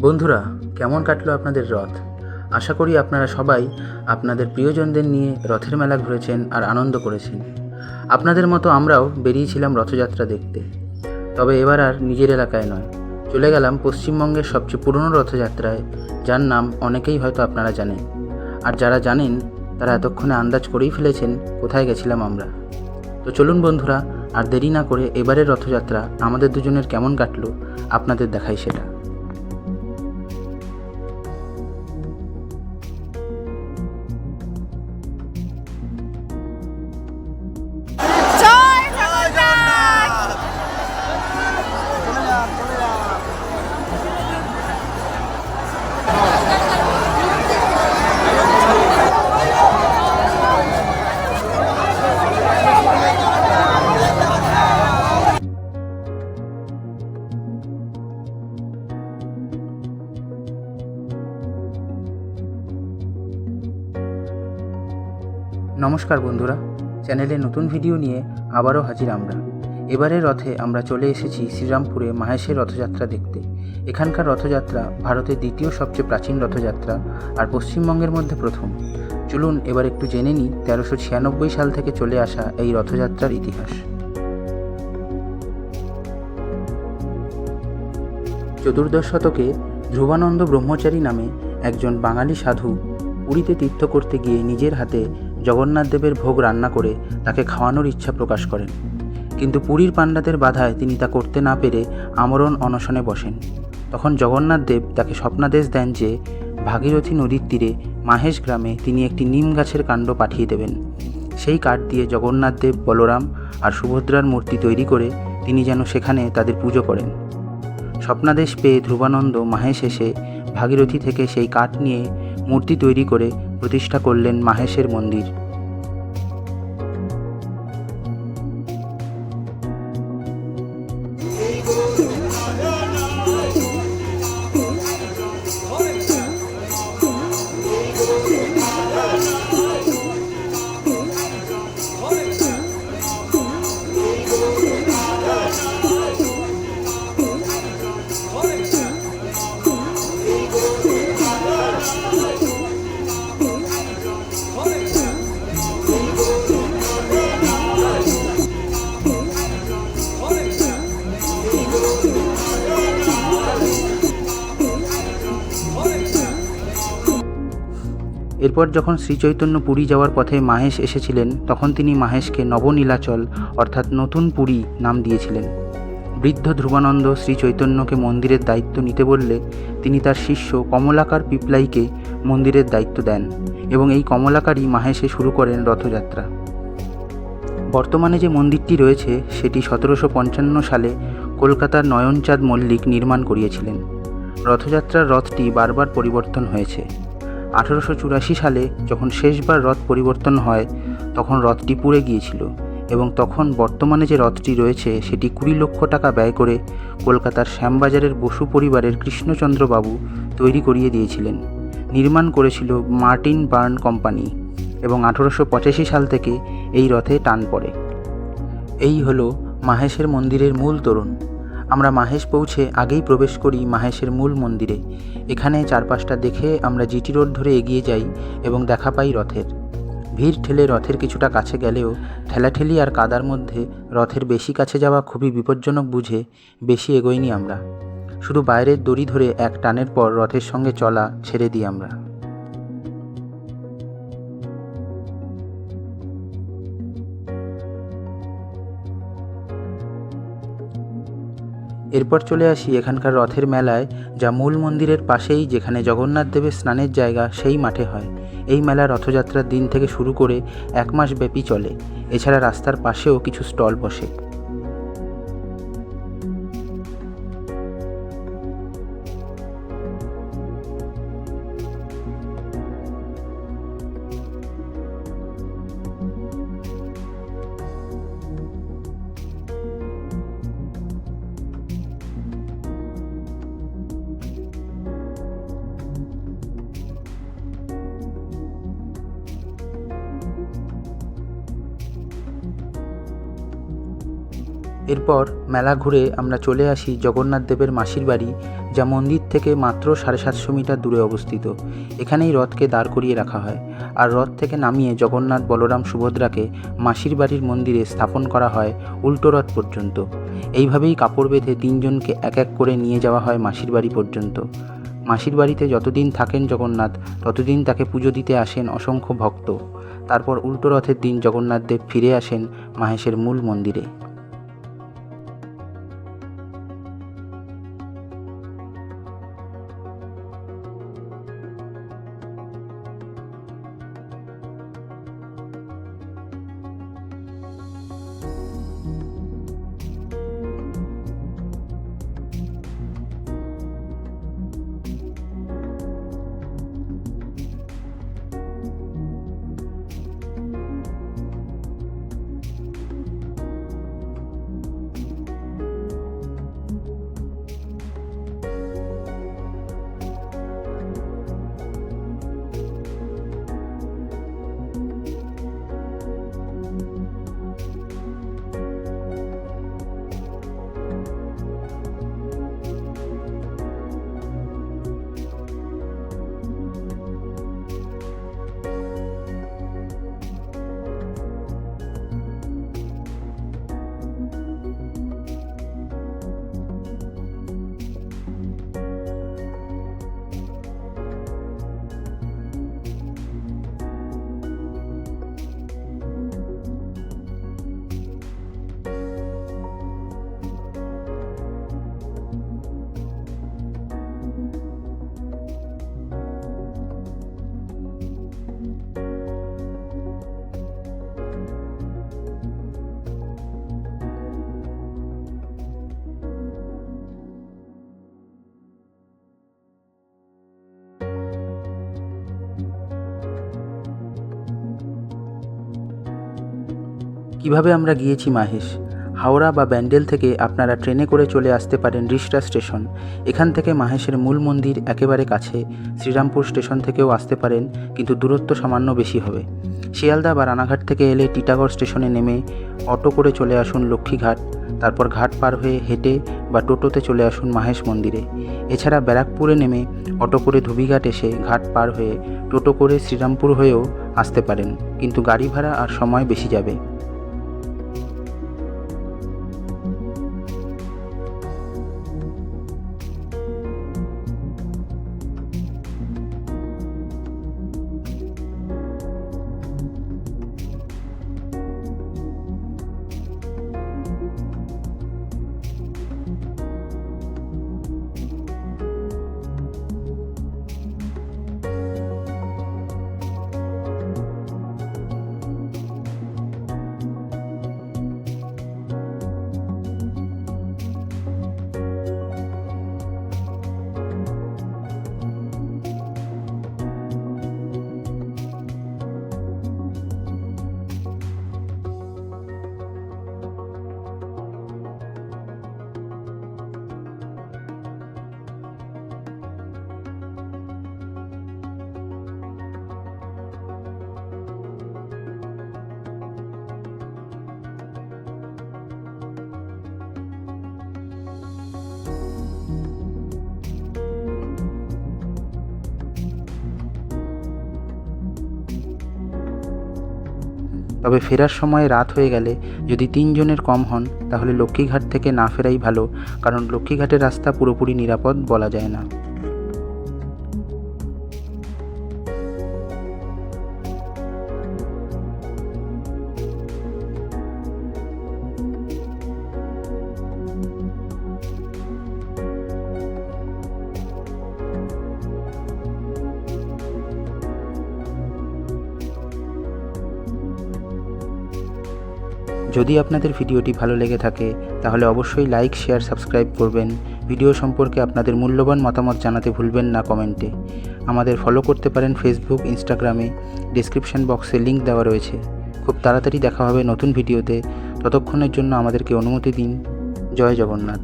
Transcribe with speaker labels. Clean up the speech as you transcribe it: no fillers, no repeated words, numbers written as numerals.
Speaker 1: বন্ধুরা, কেমন কাটলো আপনাদের রথ? আশা করি আপনারা সবাই আপনাদের প্রিয়জনদের নিয়ে রথের মেলা ঘুরেছেন আর আনন্দ করেছেন। আপনাদের মতো আমরাও বেরিয়েছিলাম রথযাত্রা দেখতে। তবে এবার আর নিজের এলাকায় নয়, চলে গেলাম পশ্চিমবঙ্গের সবচেয়ে পুরনো রথযাত্রায়, যার নাম অনেকেই হয়তো আপনারা জানেন। আর যারা জানেন তারা এতক্ষণে আন্দাজ করেই ফেলেছেন কোথায় গেছিলাম আমরা। তো চলুন বন্ধুরা, আর দেরি না করে এবারের রথযাত্রা আমাদের দুজনের কেমন কাটলো আপনাদের দেখাই সেটা। নমস্কার বন্ধুরা, চ্যানেলে নতুন ভিডিও নিয়ে আবারও হাজির আমরা। এবারের রথে আমরা চলে এসেছি শ্রীরামপুরে মাহেশের রথযাত্রা দেখতে। এখানকার রথযাত্রা ভারতের দ্বিতীয় সবচেয়ে প্রাচীন রথযাত্রা আর পশ্চিমবঙ্গের মধ্যে প্রথম। চলুন এবার একটু জেনে নিই 1396 সাল থেকে চলে আসা এই রথযাত্রার ইতিহাস। চতুর্দশ শতকে ধ্রুবানন্দ ব্রহ্মচারী নামে একজন বাঙালি সাধু পুরীতে তীর্থ করতে গিয়ে নিজের হাতে জগন্নাথ দেবের ভোগ রান্না করে তাকে খাওয়ানোর ইচ্ছা প্রকাশ করেন। কিন্তু পুরীর পাণ্ডাদের বাধায় তিনি তা করতে না পেরে আমরণ অনশনে বসেন। তখন জগন্নাথ দেব তাকে স্বপ্নাদেশ দেন যে ভাগীরথী নদীর তীরে মাহেশ গ্রামে তিনি একটি নিম গাছের কাণ্ড পাঠিয়ে দেবেন। সেই কাঠ দিয়ে জগন্নাথ দেব, বলরাম আর সুভদ্রার মূর্তি তৈরি করে তিনি যেন সেখানে তাদের পুজো করেন। স্বপ্নাদেশ পেয়ে ধ্রুবানন্দ মাহেশ এসে ভাগীরথী থেকে সেই কাঠ নিয়ে মূর্তি তৈরি করে প্রতিষ্ঠা করলেন মাহেশের মন্দির। এরপর যখন শ্রীচৈতন্য পুরী যাওয়ার পথে মাহেশ এসেছিলেন, তখন তিনি মাহেশকে নবনীলাচল অর্থাৎ নতুন পুরী নাম দিয়েছিলেন। বৃদ্ধ ধ্রুবানন্দ শ্রীচৈতন্যকে মন্দিরের দায়িত্ব নিতে বললে তিনি তার শিষ্য কমলাকার পিপলাইকে মন্দিরের দায়িত্ব দেন এবং এই কমলাকারই মাহেশে শুরু করেন রথযাত্রা। বর্তমানে যে মন্দিরটি রয়েছে সেটি 1755 সালে কলকাতার নয়নচাঁদ মল্লিক নির্মাণ করিয়েছিলেন। রথযাত্রার রথটি বারবার পরিবর্তন হয়েছে। 1884 সালে যখন শেষবার রথ পরিবর্তন হয় তখন রথটি পুড়ে গিয়েছিল এবং তখন বর্তমানে যে রথটি রয়েছে সেটি 20 লক্ষ টাকা ব্যয় করে কলকাতার শ্যামবাজারের বসু পরিবারের কৃষ্ণচন্দ্র বাবু তৈরি করিয়ে দিয়েছিলেন। নির্মাণ করেছিল মার্টিন বার্ন কোম্পানি এবং 1885 সাল থেকে এই রথে টান পড়ে। এই হলো মাহেশের মন্দিরের মূল তোরণ। আমরা মাহেশ পৌঁছে আগেই প্রবেশ করি মাহেশের মূল মন্দিরে। এখানে চারপাশটা দেখে আমরা জিটি রোড ধরে এগিয়ে যাই এবং দেখা পাই রথের। ভিড় ঠেলে রথের কিছুটা কাছে গেলেও ঠেলাঠেলি আর কাদার মধ্যে রথের বেশি কাছে যাওয়া খুবই বিপজ্জনক বুঝে বেশি এগোইনি আমরা। শুধু বাইরের দড়ি ধরে এক টানের পর রথের সঙ্গে চলা ছেড়ে দিই আমরা। এরপর চলে আসি এখানকার রথের মেলায়, যা মূল মন্দিরের পাশেই, যেখানে জগন্নাথ দেবের স্নানের জায়গা সেই মাঠে হয়। এই মেলা রথযাত্রার দিন থেকে শুরু করে 1 মাস ব্যাপী চলে। এছাড়া রাস্তার পাশেও কিছু স্টল বসে। এরপর মেলা ঘুরে আমরা চলে আসি জগন্নাথ দেবের মাসির বাড়ি, যা মন্দির থেকে মাত্র 750 মিটার দূরে অবস্থিত। এখানেই রথকে দাঁড় করিয়ে রাখা হয়, আর রথ থেকে নামিয়ে জগন্নাথ, বলরাম, সুভদ্রাকে মাসির বাড়ির মন্দিরে স্থাপন করা হয় উল্টো রথ পর্যন্ত। এইভাবেই কাপড় বেঁধে 3 জনকে এক এক করে নিয়ে যাওয়া হয় মাসির বাড়ি পর্যন্ত। মাসির বাড়িতে যতদিন থাকেন জগন্নাথ, ততদিন তাকে পুজো দিতে আসেন অসংখ্য ভক্ত। তারপর উল্টো রথের দিন জগন্নাথ দেব ফিরে আসেন মাহেশের মূল মন্দিরে। কিভাবে আমরা গিয়েছি মাহেশ? হাওড়া বা ব্যান্ডেল থেকে আপনারা ট্রেনে করে চলে আসতে পারেন রিষড়া স্টেশন। এখান থেকে মাহেশের মূল মন্দির একেবারে কাছে। শ্রীরামপুর স্টেশন থেকেও আসতে পারেন, কিন্তু দূরত্ব সামান্য বেশি হবে। শিয়ালদা বা রানাঘাট থেকে এলে টিটাগড় স্টেশনে নেমে অটো করে চলে আসুন লক্ষ্মীঘাট। তারপর ঘাট পার হয়ে হেঁটে বা টোটোতে চলে আসুন মাহেশ মন্দিরে। এছাড়া ব্যারাকপুরে নেমে অটো করে ধুবিঘাট এসে ঘাট পার হয়ে টোটো করে শ্রীরামপুর হয়েও আসতে পারেন, কিন্তু গাড়ি ভাড়া আর সময় বেশি যাবে। তবে ফেরার সময় রাত হয়ে গেলে যদি 3 জনের কম হন তাহলে লক্ষ্মীঘাট থেকে না ফেরাই ভালো, কারণ লক্ষ্মীঘাটের রাস্তা পুরোপুরি নিরাপদ বলা যায় না। যদি আপনাদের ভিডিওটি ভালো লেগে থাকে তাহলে অবশ্যই লাইক, শেয়ার, সাবস্ক্রাইব করবেন। ভিডিও সম্পর্কে আপনাদের মূল্যবান মতামত জানাতে ভুলবেন না কমেন্টে। আমাদের ফলো করতে পারেন ফেসবুক, ইনস্টাগ্রামে। ডেসক্রিপশন বক্সে লিংক দেওয়া রয়েছে। খুব তাড়াতাড়ি দেখা হবে নতুন ভিডিওতে। ততক্ষণের জন্য আমাদেরকে অনুমতি দিন। জয় জগন্নাথ।